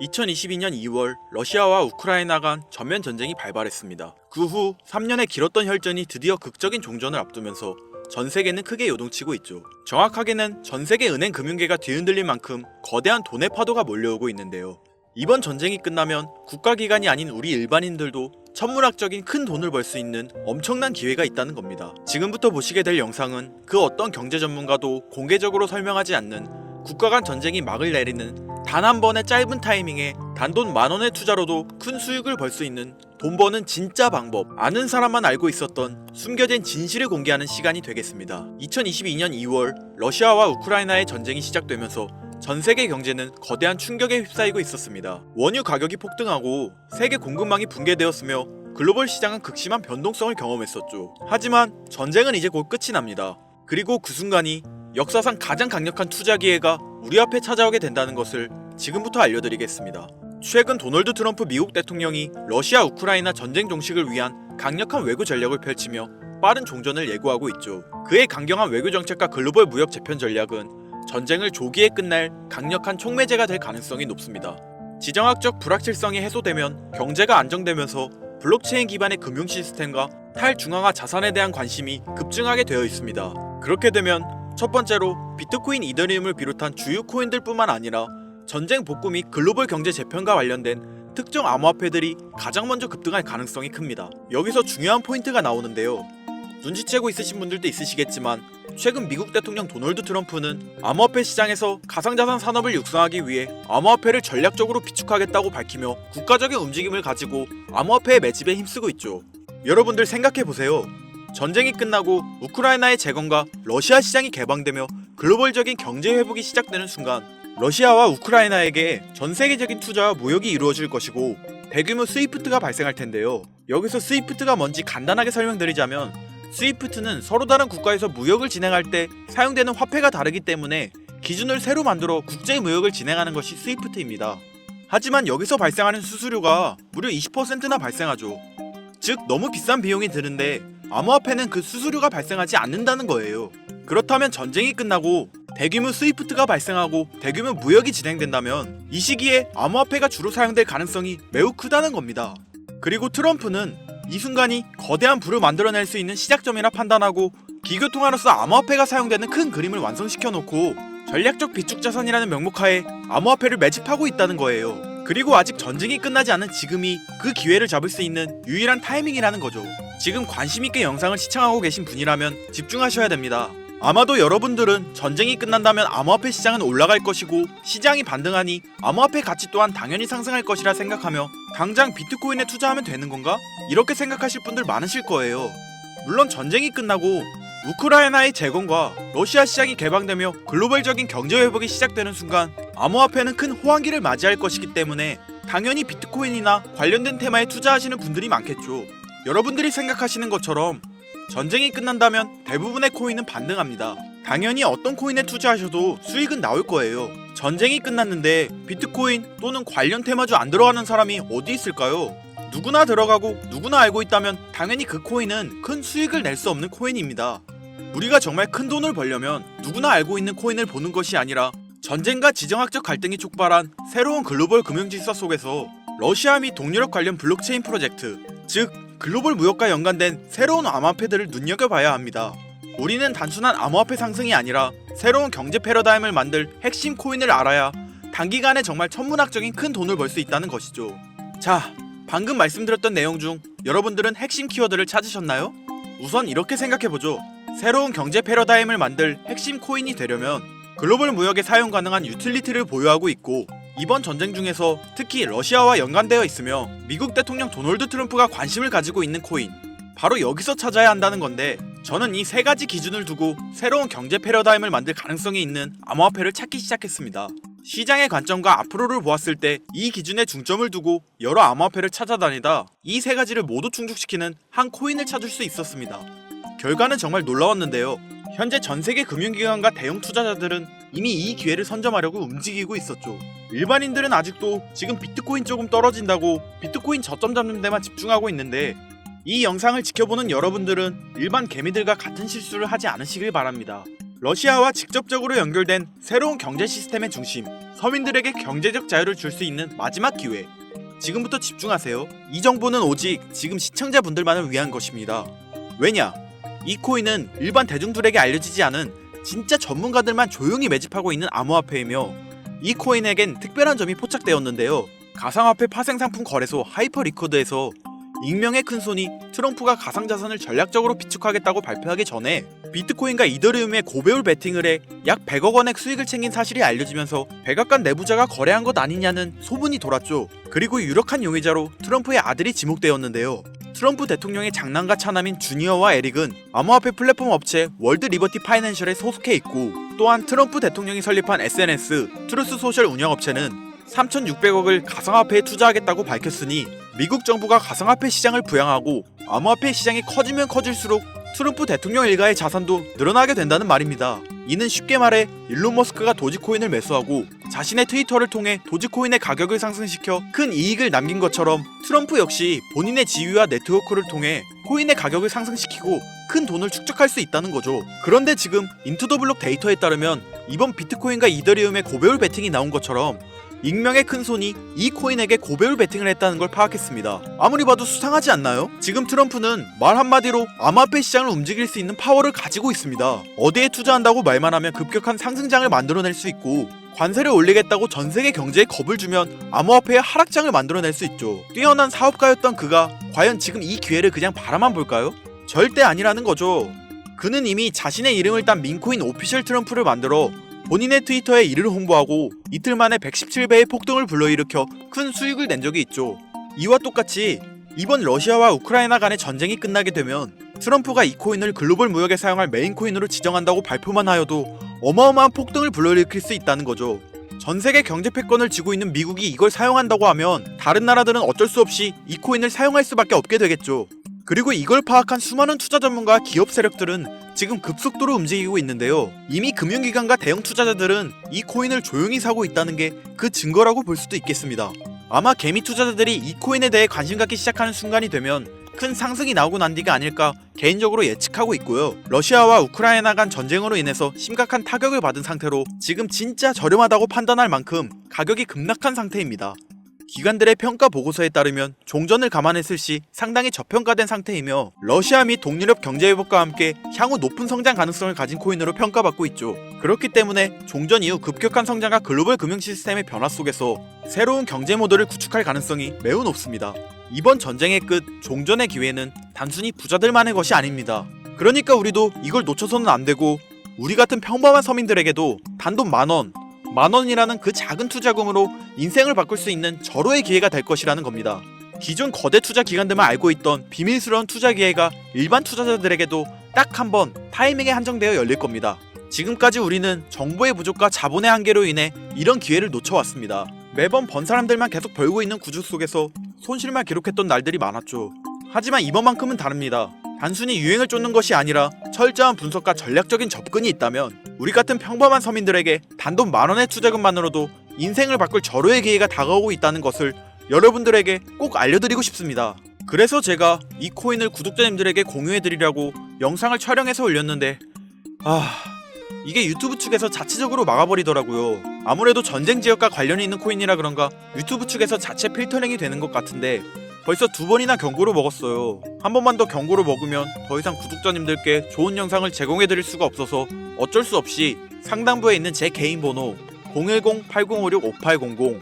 2022년 2월 러시아와 우크라이나 간 전면 전쟁이 발발했습니다. 그 후 3년의 길었던 혈전이 드디어 극적인 종전을 앞두면서 전 세계는 크게 요동치고 있죠. 정확하게는 전 세계 은행 금융계가 뒤흔들릴 만큼 거대한 돈의 파도가 몰려오고 있는데요. 이번 전쟁이 끝나면 국가기관이 아닌 우리 일반인들도 천문학적인 큰 돈을 벌 수 있는 엄청난 기회가 있다는 겁니다. 지금부터 보시게 될 영상은 그 어떤 경제 전문가도 공개적으로 설명하지 않는 국가 간 전쟁이 막을 내리는 단 한 번의 짧은 타이밍에 단돈 10,000원의 투자로도 큰 수익을 벌 수 있는 돈 버는 진짜 방법, 아는 사람만 알고 있었던 숨겨진 진실을 공개하는 시간이 되겠습니다. 2022년 2월 러시아와 우크라이나의 전쟁이 시작되면서 전 세계 경제는 거대한 충격에 휩싸이고 있었습니다. 원유 가격이 폭등하고 세계 공급망이 붕괴되었으며 글로벌 시장은 극심한 변동성을 경험했었죠. 하지만 전쟁은 이제 곧 끝이 납니다. 그리고 그 순간이 역사상 가장 강력한 투자 기회가 우리 앞에 찾아오게 된다는 것을 지금부터 알려드리겠습니다. 최근 도널드 트럼프 미국 대통령이 러시아 우크라이나 전쟁 종식을 위한 강력한 외교 전략을 펼치며 빠른 종전을 예고하고 있죠. 그의 강경한 외교 정책과 글로벌 무역 재편 전략은 전쟁을 조기에 끝낼 강력한 촉매제가 될 가능성이 높습니다. 지정학적 불확실성이 해소되면 경제가 안정되면서 블록체인 기반의 금융 시스템과 탈중앙화 자산에 대한 관심이 급증하게 되어 있습니다. 그렇게 되면 첫 번째로 비트코인, 이더리움을 비롯한 주요 코인들뿐만 아니라 전쟁 복구 및 글로벌 경제 재편과 관련된 특정 암호화폐들이 가장 먼저 급등할 가능성이 큽니다. 여기서 중요한 포인트가 나오는데요. 눈치채고 있으신 분들도 있으시겠지만 최근 미국 대통령 도널드 트럼프는 암호화폐 시장에서 가상자산 산업을 육성하기 위해 암호화폐를 전략적으로 비축하겠다고 밝히며 국가적인 움직임을 가지고 암호화폐의 매집에 힘쓰고 있죠. 여러분들 생각해보세요. 전쟁이 끝나고 우크라이나의 재건과 러시아 시장이 개방되며 글로벌적인 경제 회복이 시작되는 순간 러시아와 우크라이나에게 전 세계적인 투자와 무역이 이루어질 것이고 대규모 스위프트가 발생할 텐데요. 여기서 스위프트가 뭔지 간단하게 설명드리자면 스위프트는 서로 다른 국가에서 무역을 진행할 때 사용되는 화폐가 다르기 때문에 기준을 새로 만들어 국제 무역을 진행하는 것이 스위프트입니다. 하지만 여기서 발생하는 수수료가 무려 20%나 발생하죠. 즉 너무 비싼 비용이 드는데 암호화폐는 그 수수료가 발생하지 않는다는 거예요. 그렇다면 전쟁이 끝나고 대규모 스위프트가 발생하고 대규모 무역이 진행된다면 이 시기에 암호화폐가 주로 사용될 가능성이 매우 크다는 겁니다. 그리고 트럼프는 이 순간이 거대한 부를 만들어낼 수 있는 시작점이라 판단하고 기교통화로서 암호화폐가 사용되는 큰 그림을 완성시켜 놓고 전략적 비축자산이라는 명목하에 암호화폐를 매집하고 있다는 거예요. 그리고 아직 전쟁이 끝나지 않은 지금이 그 기회를 잡을 수 있는 유일한 타이밍이라는 거죠. 지금 관심있게 영상을 시청하고 계신 분이라면 집중하셔야 됩니다. 아마도 여러분들은 전쟁이 끝난다면 암호화폐 시장은 올라갈 것이고 시장이 반등하니 암호화폐 가치 또한 당연히 상승할 것이라 생각하며 당장 비트코인에 투자하면 되는 건가? 이렇게 생각하실 분들 많으실 거예요. 물론 전쟁이 끝나고 우크라이나의 재건과 러시아 시장이 개방되며 글로벌적인 경제 회복이 시작되는 순간 암호화폐는 큰 호황기를 맞이할 것이기 때문에 당연히 비트코인이나 관련된 테마에 투자하시는 분들이 많겠죠. 여러분들이 생각하시는 것처럼 전쟁이 끝난다면 대부분의 코인은 반등합니다. 당연히 어떤 코인에 투자하셔도 수익은 나올 거예요. 전쟁이 끝났는데 비트코인 또는 관련 테마주 안 들어가는 사람이 어디 있을까요? 누구나 들어가고 누구나 알고 있다면 당연히 그 코인은 큰 수익을 낼 수 없는 코인입니다. 우리가 정말 큰 돈을 벌려면 누구나 알고 있는 코인을 보는 것이 아니라 전쟁과 지정학적 갈등이 촉발한 새로운 글로벌 금융 질서 속에서 러시아 및 동유럽 관련 블록체인 프로젝트, 즉 글로벌 무역과 연관된 새로운 암호화폐들을 눈여겨봐야 합니다. 우리는 단순한 암호화폐 상승이 아니라 새로운 경제 패러다임을 만들 핵심 코인을 알아야 단기간에 정말 천문학적인 큰 돈을 벌 수 있다는 것이죠. 자, 방금 말씀드렸던 내용 중 여러분들은 핵심 키워드를 찾으셨나요? 우선 이렇게 생각해보죠. 새로운 경제 패러다임을 만들 핵심 코인이 되려면 글로벌 무역에 사용 가능한 유틸리티를 보유하고 있고 이번 전쟁 중에서 특히 러시아와 연관되어 있으며 미국 대통령 도널드 트럼프가 관심을 가지고 있는 코인, 바로 여기서 찾아야 한다는 건데 저는 이 세 가지 기준을 두고 새로운 경제 패러다임을 만들 가능성이 있는 암호화폐를 찾기 시작했습니다. 시장의 관점과 앞으로를 보았을 때 이 기준에 중점을 두고 여러 암호화폐를 찾아다니다 이 세 가지를 모두 충족시키는 한 코인을 찾을 수 있었습니다. 결과는 정말 놀라웠는데요. 현재 전세계 금융기관과 대형 투자자들은 이미 이 기회를 선점하려고 움직이고 있었죠. 일반인들은 아직도 지금 비트코인 조금 떨어진다고 비트코인 저점 잡는 데만 집중하고 있는데 이 영상을 지켜보는 여러분들은 일반 개미들과 같은 실수를 하지 않으시길 바랍니다. 러시아와 직접적으로 연결된 새로운 경제 시스템의 중심, 서민들에게 경제적 자유를 줄 수 있는 마지막 기회. 지금부터 집중하세요. 이 정보는 오직 지금 시청자분들만을 위한 것입니다. 왜냐? 이 코인은 일반 대중들에게 알려지지 않은 진짜 전문가들만 조용히 매집하고 있는 암호화폐이며 이 코인에겐 특별한 점이 포착되었는데요. 가상화폐 파생상품 거래소 하이퍼리커드에서 익명의 큰손이 트럼프가 가상자산을 전략적으로 비축하겠다고 발표하기 전에 비트코인과 이더리움에 고배율 베팅을 해 약 100억 원의 수익을 챙긴 사실이 알려지면서 백악관 내부자가 거래한 것 아니냐는 소문이 돌았죠. 그리고 유력한 용의자로 트럼프의 아들이 지목되었는데요. 트럼프 대통령의 장남과 차남인 주니어와 에릭은 암호화폐 플랫폼 업체 월드 리버티 파이낸셜에 소속해 있고, 또한 트럼프 대통령이 설립한 SNS 트루스 소셜 운영업체는 3,600억을 가상화폐에 투자하겠다고 밝혔으니 미국 정부가 가상화폐 시장을 부양하고 암호화폐 시장이 커지면 커질수록 트럼프 대통령 일가의 자산도 늘어나게 된다는 말입니다. 이는 쉽게 말해 일론 머스크가 도지코인을 매수하고 자신의 트위터를 통해 도지코인의 가격을 상승시켜 큰 이익을 남긴 것처럼 트럼프 역시 본인의 지위와 네트워크를 통해 코인의 가격을 상승시키고 큰 돈을 축적할 수 있다는 거죠. 그런데 지금 인투더블록 데이터에 따르면 이번 비트코인과 이더리움의 고배율 베팅이 나온 것처럼 익명의 큰손이 이 코인에게 고배율 베팅을 했다는 걸 파악했습니다. 아무리 봐도 수상하지 않나요? 지금 트럼프는 말 한마디로 암호화폐 시장을 움직일 수 있는 파워를 가지고 있습니다. 어디에 투자한다고 말만 하면 급격한 상승장을 만들어낼 수 있고, 관세를 올리겠다고 전세계 경제에 겁을 주면 암호화폐의 하락장을 만들어낼 수 있죠. 뛰어난 사업가였던 그가 과연 지금 이 기회를 그냥 바라만 볼까요? 절대 아니라는 거죠. 그는 이미 자신의 이름을 딴 민코인 오피셜 트럼프를 만들어 본인의 트위터에 이를 홍보하고 이틀 만에 117배의 폭등을 불러일으켜 큰 수익을 낸 적이 있죠. 이와 똑같이 이번 러시아와 우크라이나 간의 전쟁이 끝나게 되면 트럼프가 이 코인을 글로벌 무역에 사용할 메인 코인으로 지정한다고 발표만 하여도 어마어마한 폭등을 불러일으킬 수 있다는 거죠. 전 세계 경제 패권을 쥐고 있는 미국이 이걸 사용한다고 하면 다른 나라들은 어쩔 수 없이 이 코인을 사용할 수밖에 없게 되겠죠. 그리고 이걸 파악한 수많은 투자 전문가와 기업 세력들은 지금 급속도로 움직이고 있는데요. 이미 금융기관과 대형 투자자들은 이 코인을 조용히 사고 있다는 게 그 증거라고 볼 수도 있겠습니다. 아마 개미 투자자들이 이 코인에 대해 관심 갖기 시작하는 순간이 되면 큰 상승이 나오고 난 뒤가 아닐까 개인적으로 예측하고 있고요. 러시아와 우크라이나 간 전쟁으로 인해서 심각한 타격을 받은 상태로 지금 진짜 저렴하다고 판단할 만큼 가격이 급락한 상태입니다. 기관들의 평가 보고서에 따르면 종전을 감안했을 시 상당히 저평가된 상태이며 러시아 및 동유럽 경제회복과 함께 향후 높은 성장 가능성을 가진 코인으로 평가받고 있죠. 그렇기 때문에 종전 이후 급격한 성장과 글로벌 금융 시스템의 변화 속에서 새로운 경제 모델을 구축할 가능성이 매우 높습니다. 이번 전쟁의 끝, 종전의 기회는 단순히 부자들만의 것이 아닙니다. 그러니까 우리도 이걸 놓쳐서는 안 되고, 우리 같은 평범한 서민들에게도 단돈 만원이라는 그 작은 투자금으로 인생을 바꿀 수 있는 절호의 기회가 될 것이라는 겁니다. 기존 거대 투자 기관들만 알고 있던 비밀스러운 투자 기회가 일반 투자자들에게도 딱 한 번 타이밍에 한정되어 열릴 겁니다. 지금까지 우리는 정보의 부족과 자본의 한계로 인해 이런 기회를 놓쳐왔습니다. 매번 번 사람들만 계속 벌고 있는 구조 속에서 손실만 기록했던 날들이 많았죠. 하지만 이번만큼은 다릅니다. 단순히 유행을 쫓는 것이 아니라 철저한 분석과 전략적인 접근이 있다면 우리 같은 평범한 서민들에게 단돈 만원의 투자금만으로도 인생을 바꿀 절호의 기회가 다가오고 있다는 것을 여러분들에게 꼭 알려드리고 싶습니다. 그래서 제가 이 코인을 구독자님들에게 공유해드리려고 영상을 촬영해서 올렸는데 이게 유튜브 측에서 자체적으로 막아버리더라고요. 아무래도 전쟁 지역과 관련이 있는 코인이라 그런가 유튜브 측에서 자체 필터링이 되는 것 같은데 벌써 2번이나 경고를 먹었어요. 한 번만 더 경고를 먹으면 더 이상 구독자님들께 좋은 영상을 제공해드릴 수가 없어서 어쩔 수 없이 상단부에 있는 제 개인 번호 010-8056-5800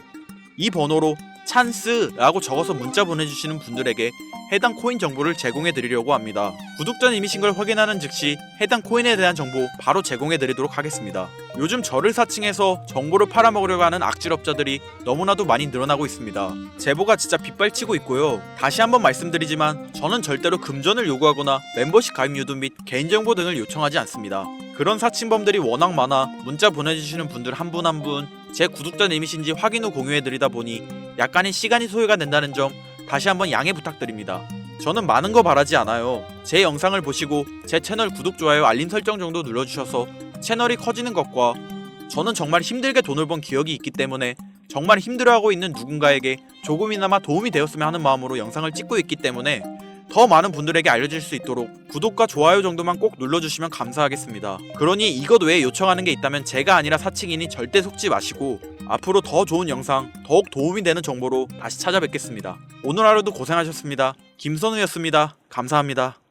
이 번호로 찬스라고 적어서 문자 보내주시는 분들에게 해당 코인 정보를 제공해드리려고 합니다. 구독자님이신 걸 확인하는 즉시 해당 코인에 대한 정보 바로 제공해드리도록 하겠습니다. 요즘 저를 사칭해서 정보를 팔아먹으려고 하는 악질업자들이 너무나도 많이 늘어나고 있습니다. 제보가 진짜 빗발치고 있고요. 다시 한번 말씀드리지만 저는 절대로 금전을 요구하거나 멤버십 가입 유도 및 개인정보 등을 요청하지 않습니다. 그런 사칭범들이 워낙 많아 문자 보내주시는 분들 한 분 한 분 제 구독자님이신지 확인 후 공유해드리다 보니 약간의 시간이 소요가 된다는 점 다시 한번 양해 부탁드립니다. 저는 많은 거 바라지 않아요. 제 영상을 보시고 제 채널 구독, 좋아요, 알림 설정 정도 눌러주셔서 채널이 커지는 것과 저는 정말 힘들게 돈을 번 기억이 있기 때문에 정말 힘들어하고 있는 누군가에게 조금이나마 도움이 되었으면 하는 마음으로 영상을 찍고 있기 때문에 더 많은 분들에게 알려질 수 있도록 구독과 좋아요 정도만 꼭 눌러주시면 감사하겠습니다. 그러니 이것 외에 요청하는 게 있다면 제가 아니라 사칭이니 절대 속지 마시고 앞으로 더 좋은 영상, 더욱 도움이 되는 정보로 다시 찾아뵙겠습니다. 오늘 하루도 고생하셨습니다. 김선우였습니다. 감사합니다.